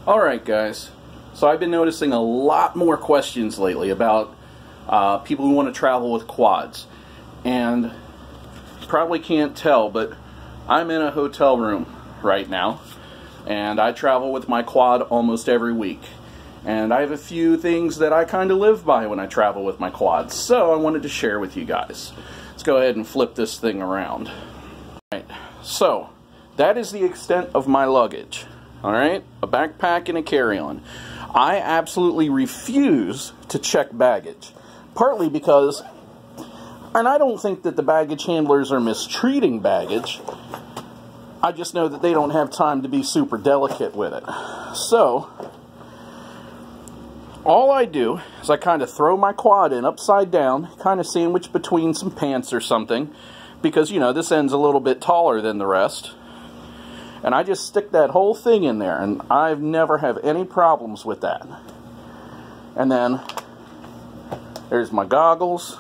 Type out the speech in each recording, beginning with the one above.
Alright guys, so I've been noticing a lot more questions lately about people who want to travel with quads. And you probably can't tell, but I'm in a hotel room right now. And I travel with my quad almost every week. And I have a few things that I kind of live by when I travel with my quad. So I wanted to share with you guys. Let's go ahead and flip this thing around. Alright, so that is the extent of my luggage. Alright, a backpack and a carry-on. I absolutely refuse to check baggage. Partly because, and I don't think that the baggage handlers are mistreating baggage, I just know that they don't have time to be super delicate with it. So, all I do is I kind of throw my quad in upside down, kind of sandwiched between some pants or something, because, you know, this end's a little bit taller than the rest. And I just stick that whole thing in there, and I've never have any problems with that. And then there's my goggles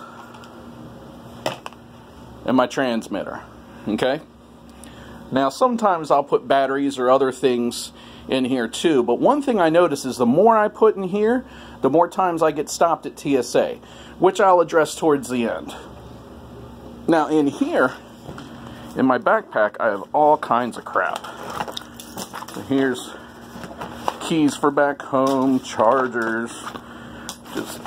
and my transmitter. Okay? Now sometimes I'll put batteries or other things in here too, but one thing I notice is the more I put in here, the more times I get stopped at TSA, which I'll address towards the end. Now in here, in my backpack, I have all kinds of crap. So here's keys for back home, chargers, just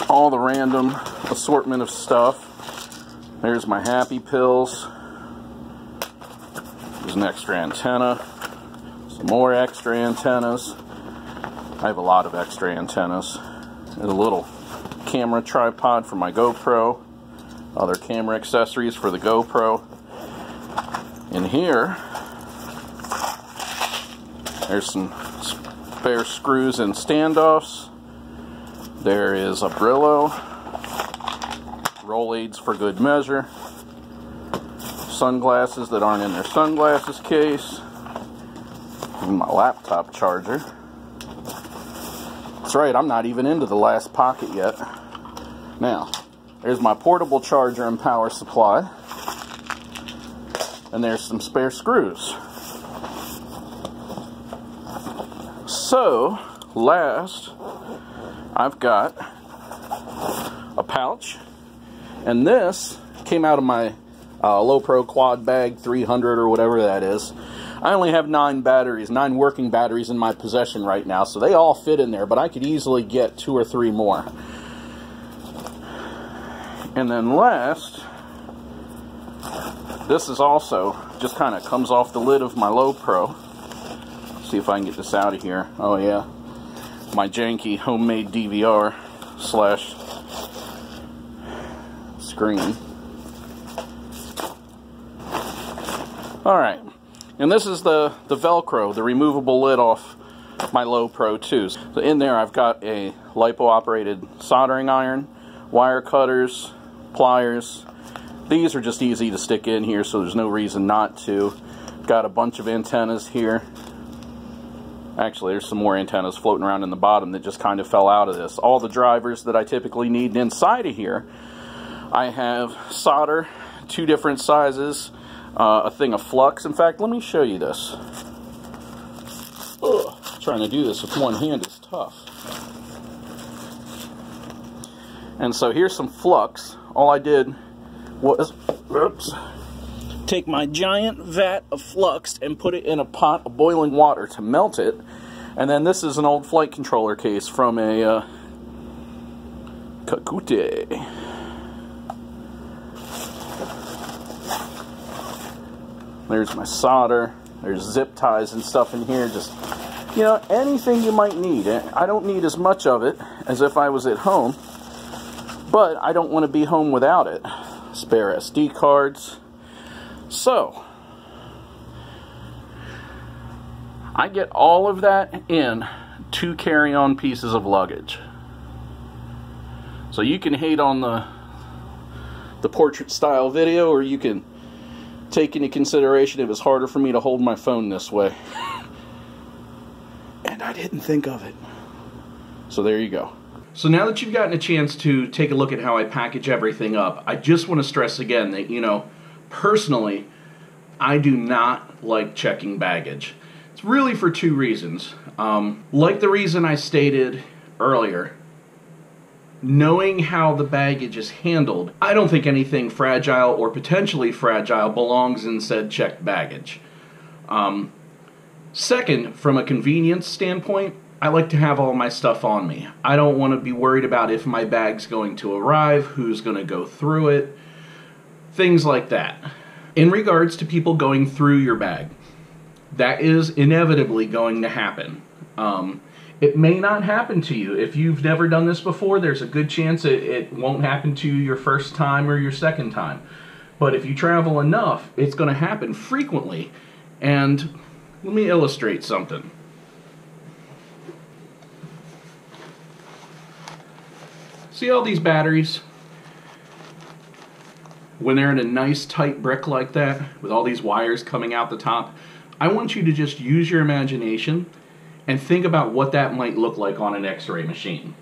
all the random assortment of stuff. There's my happy pills. There's an extra antenna. Some more extra antennas. I have a lot of extra antennas. There's a little camera tripod for my GoPro. Other camera accessories for the GoPro. In here, there's some spare screws and standoffs. There is a Brillo, roll aids for good measure, sunglasses that aren't in their sunglasses case, and my laptop charger. That's right, I'm not even into the last pocket yet. Now, there's my portable charger and power supply. And there's some spare screws. So, last, I've got a pouch. And this came out of my Low Pro Quad Bag 300 or whatever that is. I only have 9 working batteries in my possession right now, so they all fit in there, but I could easily get 2 or 3 more. And then last, this is also, just kind of comes off the lid of my Low Pro. See if I can get this out of here. Oh yeah, my janky homemade DVR slash screen. Alright, and this is the Velcro, the removable lid off my Low Pro too. So in there I've got a LiPo operated soldering iron, wire cutters, pliers. These are just easy to stick in here, so there's no reason not to. Got a bunch of antennas here. Actually, there's some more antennas floating around in the bottom that just kind of fell out of this. All the drivers that I typically need. Inside of here, I have solder, 2 different sizes, a thing of flux. In fact, let me show you this. Ugh, trying to do this with one hand is tough. And so here's some flux. All I did was, take my giant vat of flux and put it in a pot of boiling water to melt it. And then this is an old flight controller case from a Quadcopters. There's my solder. There's zip ties and stuff in here. Just, you know, anything you might need. I don't need as much of it as if I was at home, but I don't want to be home without it. Spare SD cards. So, I get all of that in 2 carry-on pieces of luggage. So you can hate on the portrait style video, or you can take into consideration if it's harder for me to hold my phone this way. And I didn't think of it. So there you go. So now that you've gotten a chance to take a look at how I package everything up, I just want to stress again that, you know, personally, I do not like checking baggage. It's really for two reasons. Like the reason I stated earlier, knowing how the baggage is handled, I don't think anything fragile or potentially fragile belongs in said checked baggage. Second, from a convenience standpoint, I like to have all my stuff on me. I don't want to be worried about if my bag's going to arrive, who's going to go through it, things like that. In regards to people going through your bag, that is inevitably going to happen. It may not happen to you. If you've never done this before, there's a good chance it won't happen to you your first time or your second time. But if you travel enough, it's going to happen frequently. And let me illustrate something. See all these batteries? When they're in a nice tight brick like that, with all these wires coming out the top, I want you to just use your imagination and think about what that might look like on an X-ray machine.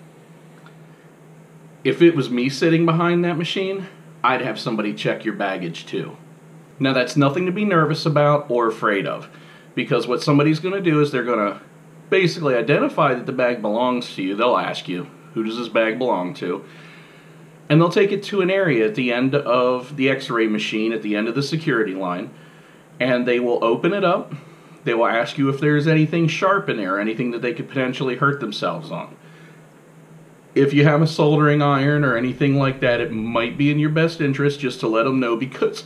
If it was me sitting behind that machine, I'd have somebody check your baggage too. Now that's nothing to be nervous about or afraid of, because what somebody's going to do is they're going to basically identify that the bag belongs to you. They'll ask you, who does this bag belong to? And they'll take it to an area at the end of the X-ray machine, at the end of the security line, and they will open it up. They will ask you if there's anything sharp in there, anything that they could potentially hurt themselves on. If you have a soldering iron or anything like that, it might be in your best interest just to let them know because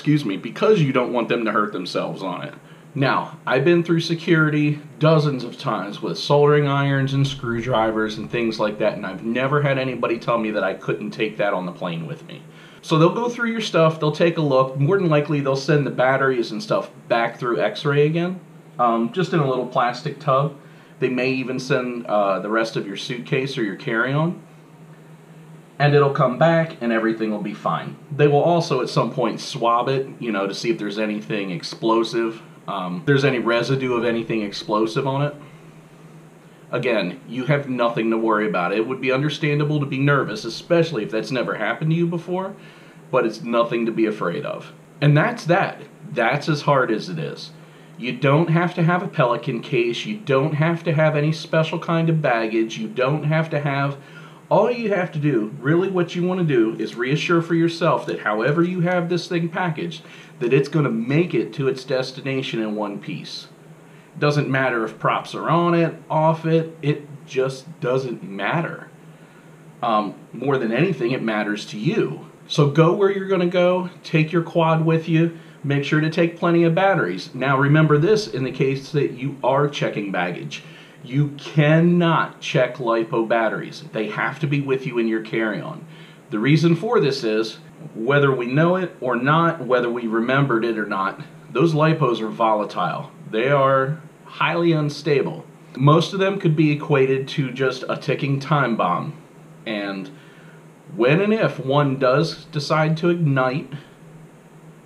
you don't want them to hurt themselves on it. Now, I've been through security dozens of times with soldering irons and screwdrivers and things like that, and I've never had anybody tell me that I couldn't take that on the plane with me. So they'll go through your stuff, they'll take a look. More than likely, they'll send the batteries and stuff back through X-ray again, just in a little plastic tub. They may even send the rest of your suitcase or your carry-on, and it'll come back and everything will be fine. They will also at some point swab it, to see if there's anything explosive. There's any residue of anything explosive on it. Again, you have nothing to worry about. It would be understandable to be nervous, especially if that's never happened to you before, but it's nothing to be afraid of. And that's that. That's as hard as it is. You don't have to have a Pelican case. You don't have to have any special kind of baggage. You don't have to have... All you have to do, really what you want to do, is reassure for yourself that however you have this thing packaged, that it's going to make it to its destination in one piece. It doesn't matter if props are on it, off it, it just doesn't matter. More than anything, it matters to you. So go where you're going to go, take your quad with you, make sure to take plenty of batteries. Now remember this in the case that you are checking baggage. You cannot check LiPo batteries. They have to be with you in your carry-on. The reason for this is, whether we know it or not, whether we remembered it or not, those LiPos are volatile. They are highly unstable. Most of them could be equated to just a ticking time bomb. And when and if one does decide to ignite,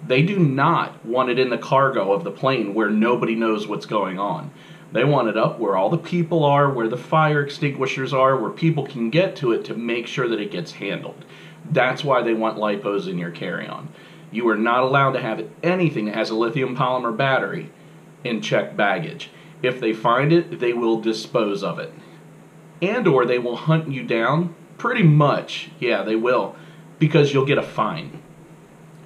they do not want it in the cargo of the plane where nobody knows what's going on. They want it up where all the people are, where the fire extinguishers are, where people can get to it to make sure that it gets handled. That's why they want LiPos in your carry-on. You are not allowed to have anything that has a lithium polymer battery in checked baggage. If they find it, they will dispose of it. And or they will hunt you down. Pretty much, yeah, they will, because you'll get a fine.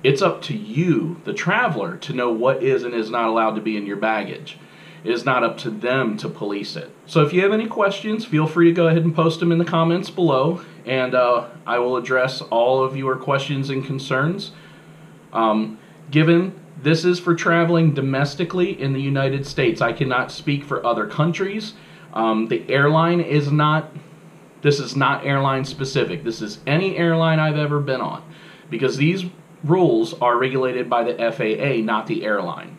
It's up to you, the traveler, to know what is and is not allowed to be in your baggage. It is not up to them to police it. So if you have any questions, feel free to go ahead and post them in the comments below, and I will address all of your questions and concerns. Given this is for traveling domestically in the United States, I cannot speak for other countries. The airline is not, this is not airline specific. This is any airline I've ever been on, because these rules are regulated by the FAA, not the airline.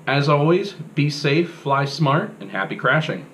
As always, be safe, fly smart, and happy crashing.